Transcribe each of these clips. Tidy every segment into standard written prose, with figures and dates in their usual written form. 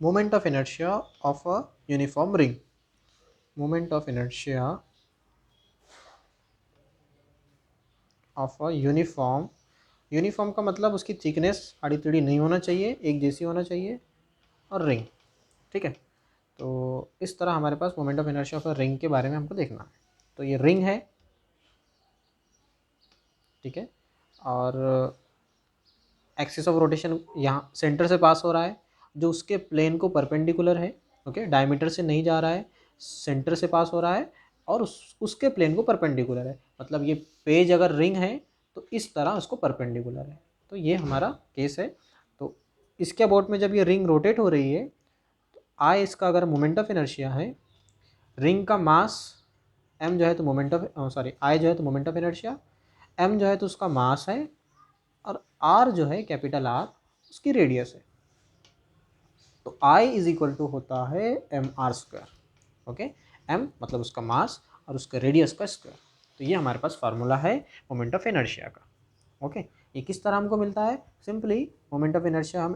Moment of inertia of a uniform ring. Moment of inertia of a uniform, uniform का मतलब उसकी thickness आड़ी टेढ़ी नहीं होना चाहिए, एक जैसी होना चाहिए, और रिंग। ठीक है, तो इस तरह हमारे पास moment of inertia of a ring के बारे में हमको देखना है। तो ये रिंग है, ठीक है, और एक्सिस ऑफ रोटेशन यहाँ सेंटर से पास हो रहा है, जो उसके प्लेन को परपेंडिकुलर है। ओके, डायमीटर से नहीं जा रहा है, सेंटर से पास हो रहा है, और उसके प्लेन को परपेंडिकुलर है। मतलब ये पेज अगर रिंग है तो इस तरह उसको परपेंडिकुलर है। तो ये हमारा केस है। तो इसके अबाउट में जब ये रिंग रोटेट हो रही है तो आई इसका अगर मोमेंट ऑफ इनर्शिया है, रिंग का मास एम जो है तो मोमेंट ऑफ सॉरी आई जो है तो मोमेंट ऑफ इनर्शिया, एम जो है तो उसका मास है, और आर जो है कैपिटल आर उसकी रेडियस है। तो आई इज इक्वल टू होता है M R square. Okay, M मतलब उसका मास और उसका रेडियस का स्क्वायर। तो ये हमारे पास फार्मूला है मोमेंट ऑफ इनर्शिया का। ओके, ये किस तरह हमको मिलता है? सिंपली मोमेंट ऑफ इनर्शिया हम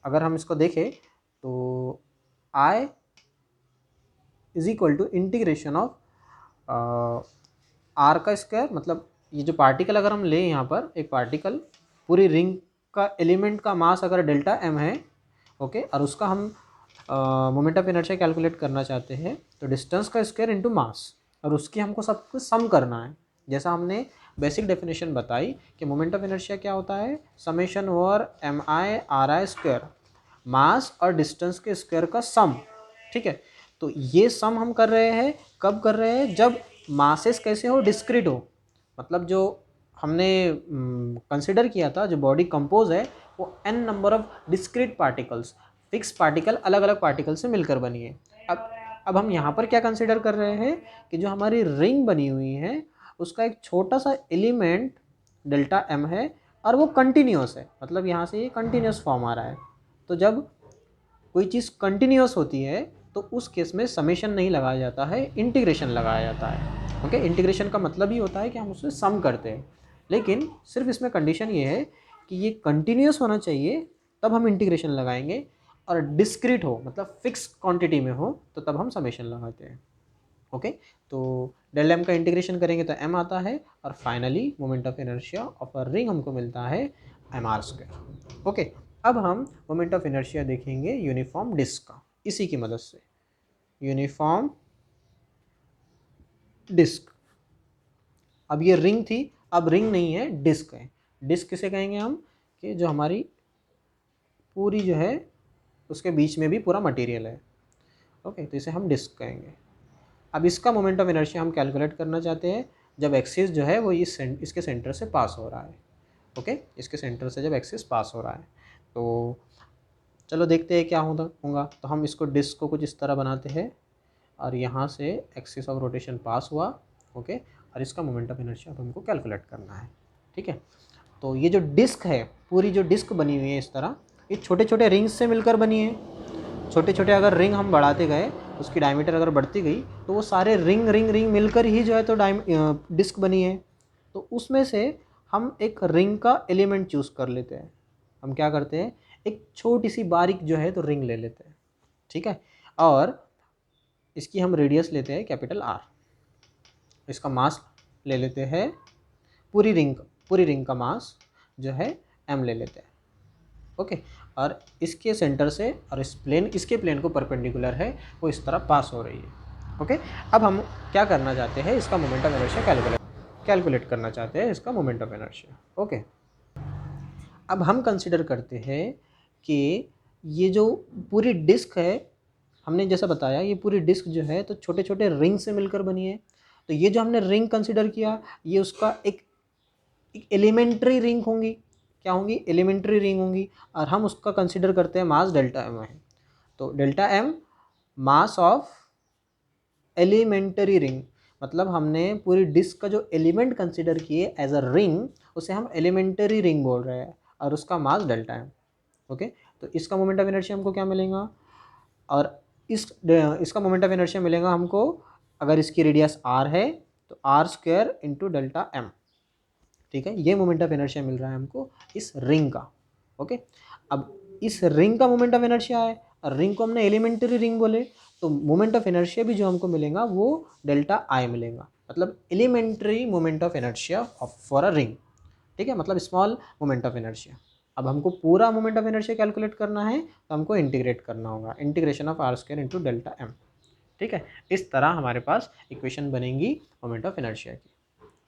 अगर हम इसको देखें तो I is equal to integration of R का स्क्वायर। मतलब ये जो पार्टिकल अगर हम लें यहाँ पर एक पार्टिकल, पूरी रिंग का एलिमेंट का मास अगर डेल्टा एम है, ओके, और उसका हम मोमेंट ऑफ इनर्शिया कैलकुलेट करना चाहते हैं तो डिस्टेंस का स्क्वायर इनटू मास, और उसकी हमको सब कुछ सम करना है। जैसा हमने बेसिक डेफिनेशन बताई कि मोमेंट ऑफ इनर्शिया क्या होता है, summation over M I R I square, mass और डिस्टेंस के स्क्वायर का सम। ठीक है, तो ये सम हम कर रहे हैं, कब कर रहे हैं? जब मासेस कैसे हो, डिस्क्रीट हो। मतलब जो हमने कंसिडर किया था, जो बॉडी कंपोज है वो n number of discrete particles, fix particle अलग अलग पार्टिकल से मिलकर बनी है। अब हम यहाँ पर क्या कंसिडर कर रहे हैं कि जो हमारी रिंग बनी हुई है उसका एक छोटा सा एलिमेंट डेल्टा एम है, और वो कंटिन्यूस है। मतलब यहाँ से ये कंटिन्यूस फॉर्म आ रहा है। तो जब कोई चीज़ कंटिन्यूस होती है तो उस केस में समेशन नहीं लगाया जाता है, इंटीग्रेशन लगाया जाता है। ओके, इंटीग्रेशन का मतलब ही होता है कि हम उससे सम करते हैं, लेकिन सिर्फ इसमें कंडीशन ये है कि ये कंटिन्यूस होना चाहिए, तब हम इंटीग्रेशन लगाएंगे, और डिस्क्रीट हो मतलब फिक्स क्वांटिटी में हो तो तब हम समेशन लगाते हैं। ओके, तो डेल एम का इंटीग्रेशन करेंगे तो एम आता है, और finally moment of inertia of a ring हमको मिलता है एम आर स्क्वायर। ओके, अब हम मोमेंट ऑफ इनर्शिया देखेंगे यूनिफॉर्म डिस्क का, इसी की मदद से। यूनिफॉर्म डिस्क, अब ये रिंग थी, अब रिंग नहीं है, डिस्क है। डिस्क किसे कहेंगे हम? कि जो हमारी पूरी जो है उसके बीच में भी पूरा मटेरियल है। ओके, तो इसे हम डिस्क कहेंगे। अब इसका मोमेंट ऑफ इनर्शिया हम कैलकुलेट करना चाहते हैं जब एक्सिस जो है वो इसके सेंटर से पास हो रहा है। ओके, इसके सेंटर से जब एक्सिस पास हो रहा है तो चलो देखते हैं क्या होगा। तो हम इसको डिस्क को कुछ इस तरह बनाते हैं, और यहाँ से एक्सिस ऑफ रोटेशन पास हुआ। ओके, और इसका मोमेंट ऑफ इनर्शिया अब हमको कैलकुलेट करना है। ठीक है, तो ये जो डिस्क है, पूरी जो डिस्क बनी हुई है इस तरह, ये छोटे छोटे रिंग्स से मिलकर बनी है। छोटे छोटे अगर रिंग हम बढ़ाते गए, उसकी डायमीटर अगर बढ़ती गई तो वो सारे रिंग रिंग रिंग मिलकर ही जो है तो डिस्क बनी है। तो उसमें से हम एक रिंग का एलिमेंट चूज़ कर लेते हैं। हम क्या करते हैं, एक छोटी सी बारीक जो है तो रिंग ले लेते हैं। ठीक है, और इसकी हम रेडियस लेते हैं कैपिटल आर, इसका मास ले लेते हैं, पूरी रिंग का मास जो है एम ले लेते हैं। ओके, और इसके सेंटर से और इसके प्लेन को परपेंडिकुलर है, वो इस तरह पास हो रही है। ओके, अब हम क्या करना चाहते हैं, इसका मोमेंट ऑफ इनर्शिया कैलकुलेट करना चाहते हैं, इसका मोमेंट ऑफ इनर्शिया। ओके, अब हम कंसिडर करते हैं कि ये जो पूरी डिस्क है, हमने जैसा बताया ये पूरी डिस्क जो है तो छोटे छोटे रिंग से मिलकर बनी है। तो ये जो हमने रिंग कंसिडर किया, ये उसका एक एलिमेंट्री रिंग होंगी। क्या होंगी? एलिमेंट्री रिंग होंगी, और हम उसका कंसिडर करते हैं मास डेल्टा एम है। तो delta M mass of elementary ring, मतलब हमने पूरी डिस्क का जो एलिमेंट कंसिडर किए एज अ रिंग, उसे हम एलिमेंट्री रिंग बोल रहे हैं, और उसका मास डेल्टा एम। ओके, तो इसका मोमेंट ऑफ इनर्शिया हमको क्या मिलेगा, और इसका मोमेंट ऑफ इनर्शिया मिलेगा हमको, अगर इसकी रेडियस आर है तो R square into delta M. ठीक है, ये मोमेंट ऑफ इनर्शिया मिल रहा है हमको इस रिंग का। ओके, अब इस रिंग का मोमेंट ऑफ इनर्शिया है और रिंग को हमने एलिमेंट्री रिंग बोले, तो मोमेंट ऑफ इनर्शिया भी जो हमको मिलेगा वो डेल्टा आई मिलेगा, मतलब elementary moment of inertia for a ring. ठीक है, मतलब स्मॉल मोमेंट ऑफ इनर्शिया। अब हमको पूरा मोमेंट ऑफ इनर्शिया कैलकुलेट करना है तो हमको इंटीग्रेट करना होगा, integration of R square into delta M. ठीक है, इस तरह हमारे पास इक्वेशन बनेगी मोमेंट ऑफ इनर्शिया की।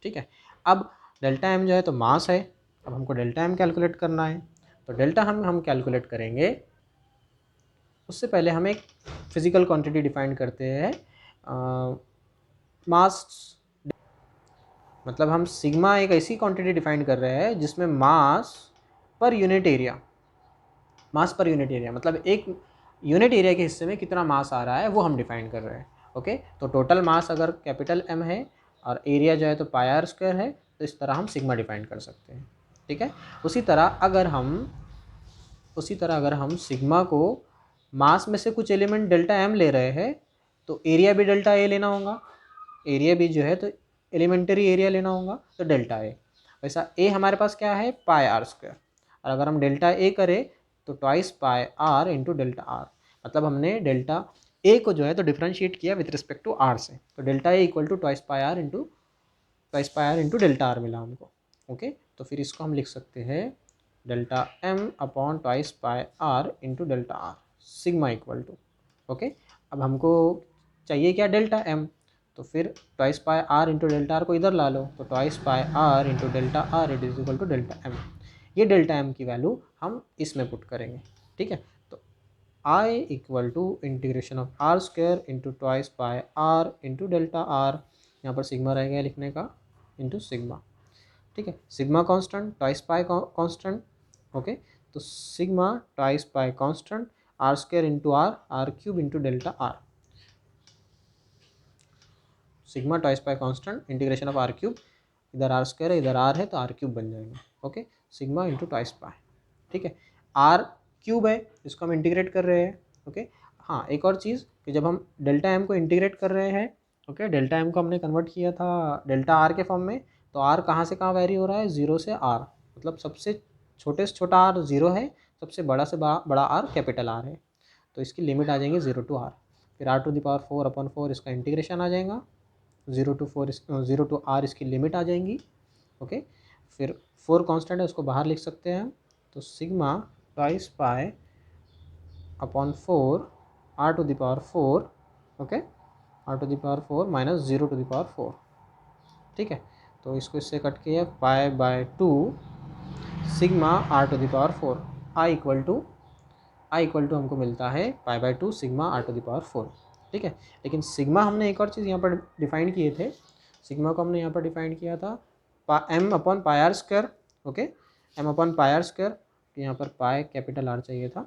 ठीक है, अब डेल्टा एम जो है तो मास है, अब हमको डेल्टा एम कैलकुलेट करना है, तो डेल्टा हम कैलकुलेट करेंगे। उससे पहले हम एक फिजिकल क्वांटिटी डिफाइन करते हैं, मास। मतलब हम सिग्मा एक ऐसी क्वांटिटी डिफाइन कर रहे हैं जिसमें मास पर यूनिट एरिया, मास पर यूनिट एरिया मतलब एक यूनिट एरिया के हिस्से में कितना मास आ रहा है वो हम डिफाइन कर रहे हैं। ओके, तो टोटल मास अगर कैपिटल एम है और एरिया जो है तो पाई आर स्क्वायर है, तो इस तरह हम सिग्मा डिफाइन कर सकते हैं। ठीक है, उसी तरह अगर हम सिग्मा को मास में से कुछ एलिमेंट डेल्टा एम ले रहे हैं तो एरिया भी डेल्टा ए लेना होगा, एरिया भी जो है तो एलिमेंट्री एरिया लेना होगा तो डेल्टा ए। वैसा ए हमारे पास क्या है, पाई आर स्क्वायर, और अगर हम डेल्टा ए करें तो twice pi R into delta R, मतलब हमने डेल्टा ए को जो है तो डिफ्रेंशिएट किया विथ रिस्पेक्ट टू आर से, तो delta A equal to twice pi R into delta R मिला हमको। ओके, तो फिर इसको हम लिख सकते हैं delta M upon twice pi R into delta R sigma equal to. Okay, अब हमको चाहिए क्या, डेल्टा एम, तो फिर twice pi R into delta R को इधर ला लो, तो twice pi R into delta R it is equal to delta M. ये डेल्टा एम की वैल्यू हम इसमें पुट करेंगे। ठीक है, तो I equal to integration of R square into twice pi R into delta are, यहाँ पर सिग्मा रह गया लिखने का, इंटू सिग्मा। ठीक है, sigma constant, twice pi constant. Okay, तो sigma twice pi constant, R square into R cube into delta R, sigma twice pi constant integration of R cube, इधर आर स्क्वायर है इधर आर है तो R cube बन जाएगा। Okay, sigma into twice pi. ठीक है, आर क्यूब है इसको हम इंटीग्रेट कर रहे हैं। ओके, हाँ एक और चीज़ कि जब हम डेल्टा एम को इंटीग्रेट कर रहे हैं, ओके, डेल्टा एम को हमने कन्वर्ट किया था डेल्टा आर के फॉर्म में, तो आर कहाँ से कहाँ वेरी हो रहा है, जीरो से आर, मतलब सबसे छोटे से छोटा आर जीरो है, सबसे बड़ा से बड़ा आर कैपिटल आर है, तो इसकी लिमिट आ जाएंगी जीरो टू आर, फिर आर टू द पावर 4/4 इसका इंटीग्रेशन आ जाएगा, 0 टू आर इसकी लिमिट आ जाएंगी। ओके, फिर 4 कांस्टेंट है उसको बाहर लिख सकते हैं हम, तो sigma twice pi upon 4 R to the power 4, okay, R to the power 4 minus 0 to the power 4। ठीक है, तो इसको इससे कट के pi by 2 sigma R to the power 4, I equal to हमको मिलता है pi by 2 sigma R to the power 4। ठीक है, लेकिन सिग्मा हमने एक और चीज़ यहाँ पर डिफाइन किए थे, सिग्मा को हमने यहाँ पर डिफाइन किया था M upon pi R square. Okay, M upon pi R square, तो यहाँ पर पाई कैपिटल आर चाहिए था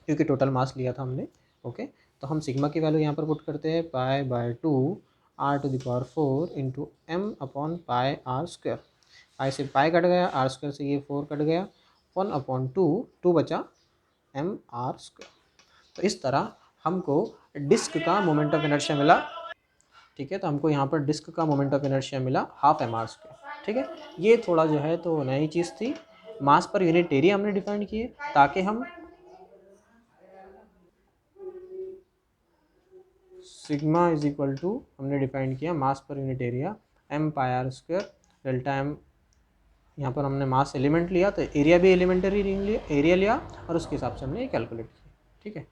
क्योंकि टोटल मास लिया था हमने। ओके, तो हम सिग्मा की वैल्यू यहाँ पर पुट करते हैं pi by 2 R to the power 4 into M upon pi R square, pi से पाई कट गया, आर स्क्वायर से ये 4 कट गया, 1/2 बचा एम आर स्क्वायर। तो इस तरह हमको डिस्क का मोमेंट ऑफ इनर्शिया मिला। ठीक है, तो हमको यहाँ पर डिस्क का मोमेंट ऑफ इनर्शिया मिला हाफ एम आर स्क्वायर। ठीक है, ये थोड़ा जो है तो नई चीज़ थी, मास पर यूनिट एरिया हमने डिफाइन किए ताकि हम सिग्मा इज इक्वल टू हमने डिफाइन किया mass per unit area M pi R square delta M, यहाँ पर हमने मास एलिमेंट लिया तो एरिया भी एलिमेंटरी रिंग लिया, एरिया लिया और उसके हिसाब से हमने कैलकुलेट किया। ठीक है।